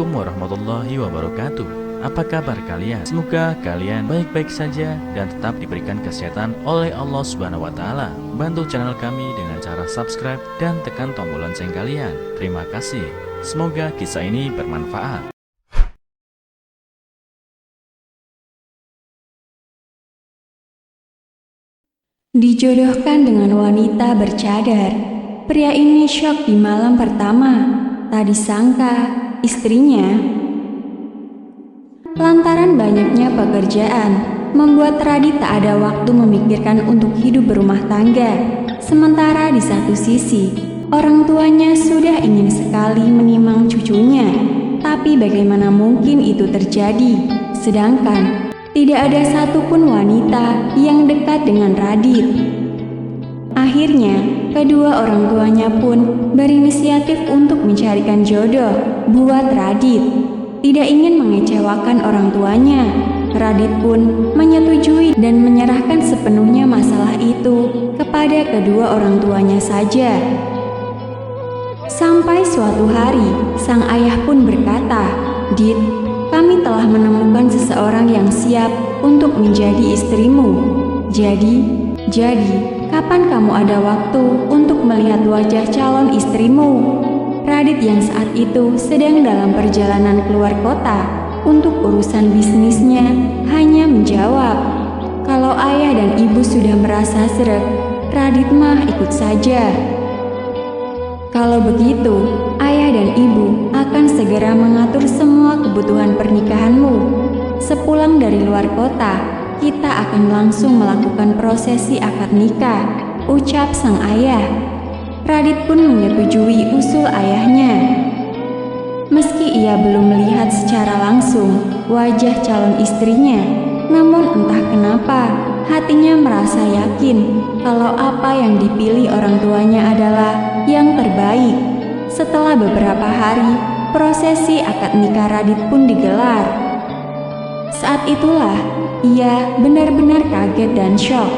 Assalamualaikum warahmatullahi wabarakatuh. Apa kabar kalian? Semoga kalian baik-baik saja dan tetap diberikan kesehatan oleh Allah Subhanahu wa taala. Bantu channel kami dengan cara subscribe dan tekan tombol lonceng kalian. Terima kasih. Semoga kisah ini bermanfaat. Dijodohkan dengan wanita bercadar, pria ini syok di malam pertama. Tak disangka, istrinya lantaran banyaknya pekerjaan membuat Radit tak ada waktu memikirkan untuk hidup berumah tangga. Sementara di satu sisi, orang tuanya sudah ingin sekali menimang cucunya, tapi bagaimana mungkin itu terjadi? Sedangkan tidak ada satupun wanita yang dekat dengan Radit. Akhirnya, kedua orang tuanya pun berinisiatif untuk mencarikan jodoh buat Radit. Tidak ingin mengecewakan orang tuanya, Radit pun menyetujui dan menyerahkan sepenuhnya masalah itu kepada kedua orang tuanya saja. Sampai suatu hari, sang ayah pun berkata, "Dit, kami telah menemukan seseorang yang siap untuk menjadi istrimu. Jadi, kapan kamu ada waktu untuk melihat wajah calon istrimu?" Radit yang saat itu sedang dalam perjalanan keluar kota untuk urusan bisnisnya hanya menjawab, "Kalau ayah dan ibu sudah merasa sreg, Radit mah ikut saja. Kalau begitu, ayah dan ibu akan segera mengatur semua kebutuhan pernikahanmu. Sepulang dari luar kota, kita akan langsung melakukan prosesi akad nikah," ucap sang ayah. Radit pun menyetujui usul ayahnya. Meski ia belum melihat secara langsung wajah calon istrinya, namun entah kenapa hatinya merasa yakin kalau apa yang dipilih orang tuanya adalah yang terbaik. Setelah beberapa hari, prosesi akad nikah Radit pun digelar. Saat itulah ia benar-benar kaget dan syok,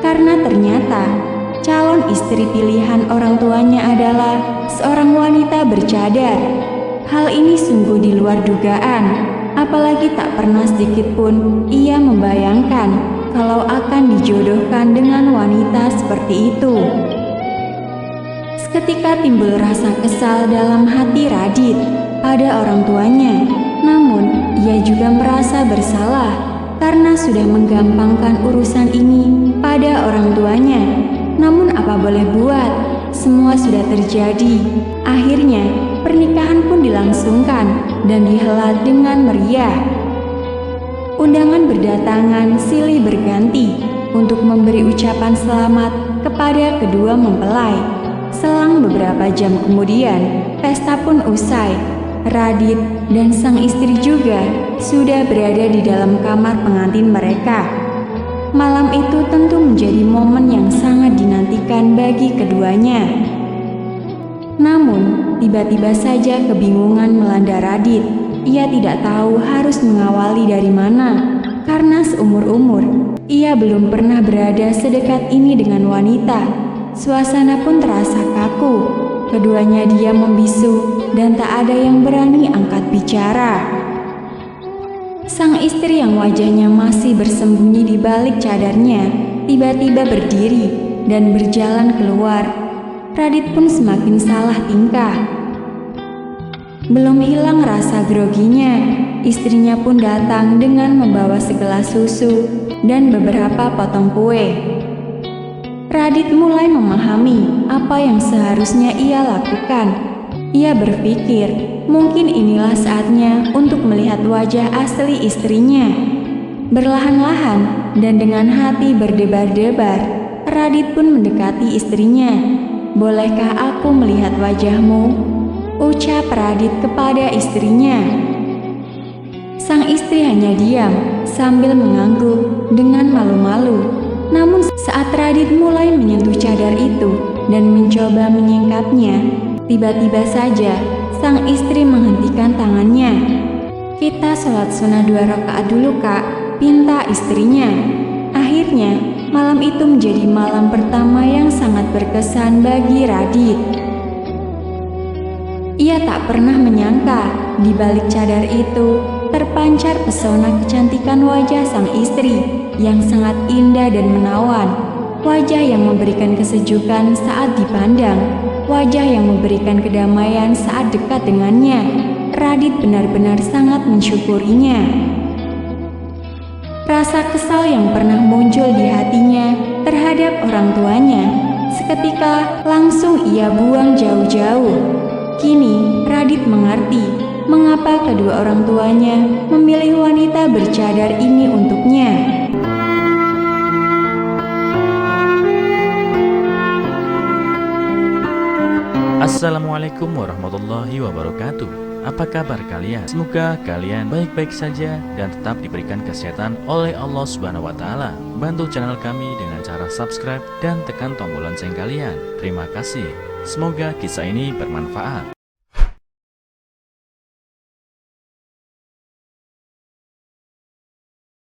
karena ternyata calon istri pilihan orang tuanya adalah seorang wanita bercadar. Hal ini sungguh di luar dugaan, apalagi tak pernah sedikit pun ia membayangkan kalau akan dijodohkan dengan wanita seperti itu. Seketika timbul rasa kesal dalam hati Radit pada orang tuanya, namun ia juga merasa bersalah karena sudah menggampangkan urusan ini pada orang tuanya. Namun apa boleh buat, semua sudah terjadi. Akhirnya pernikahan pun dilangsungkan dan dihelat dengan meriah. Undangan berdatangan silih berganti untuk memberi ucapan selamat kepada kedua mempelai. Selang beberapa jam kemudian, pesta pun usai. Radit dan sang istri juga sudah berada di dalam kamar pengantin mereka. Malam itu tentu menjadi momen yang sangat dinantikan bagi keduanya. Namun, tiba-tiba saja kebingungan melanda Radit. Ia tidak tahu harus mengawali dari mana, karena seumur-umur ia belum pernah berada sedekat ini dengan wanita. Suasana pun terasa kaku. Keduanya diam membisu dan tak ada yang berani angkat bicara. Sang istri yang wajahnya masih bersembunyi di balik cadarnya tiba-tiba berdiri dan berjalan keluar. Radit pun semakin salah tingkah. Belum hilang rasa groginya, istrinya pun datang dengan membawa segelas susu dan beberapa potong kue. Radit mulai memahami apa yang seharusnya ia lakukan. Ia berpikir, mungkin inilah saatnya untuk melihat wajah asli istrinya. Berlahan-lahan dan dengan hati berdebar-debar, Radit pun mendekati istrinya. "Bolehkah aku melihat wajahmu?" ucap Radit kepada istrinya. Sang istri hanya diam sambil mengangguk dengan malu-malu. Namun saat Radit mulai menyentuh cadar itu dan mencoba menyingkapnya, tiba-tiba saja sang istri menghentikan tangannya. "Kita sholat sunnah 2 rakaat dulu, Kak," pinta istrinya. Akhirnya, malam itu menjadi malam pertama yang sangat berkesan bagi Radit. Ia tak pernah menyangka di balik cadar itu terpancar pesona kecantikan wajah sang istri yang sangat indah dan menawan. Wajah yang memberikan kesejukan saat dipandang, wajah yang memberikan kedamaian saat dekat dengannya. Radit benar-benar sangat mensyukurinya. Rasa kesal yang pernah muncul di hatinya terhadap orang tuanya, seketika langsung ia buang jauh-jauh. Kini Radit mengerti mengapa kedua orang tuanya memilih wanita bercadar ini untuknya. Assalamualaikum warahmatullahi wabarakatuh. Apa kabar kalian? Semoga kalian baik-baik saja dan tetap diberikan kesehatan oleh Allah Subhanahu wa taala. Bantu channel kami dengan cara subscribe dan tekan tombol lonceng kalian. Terima kasih. Semoga kisah ini bermanfaat.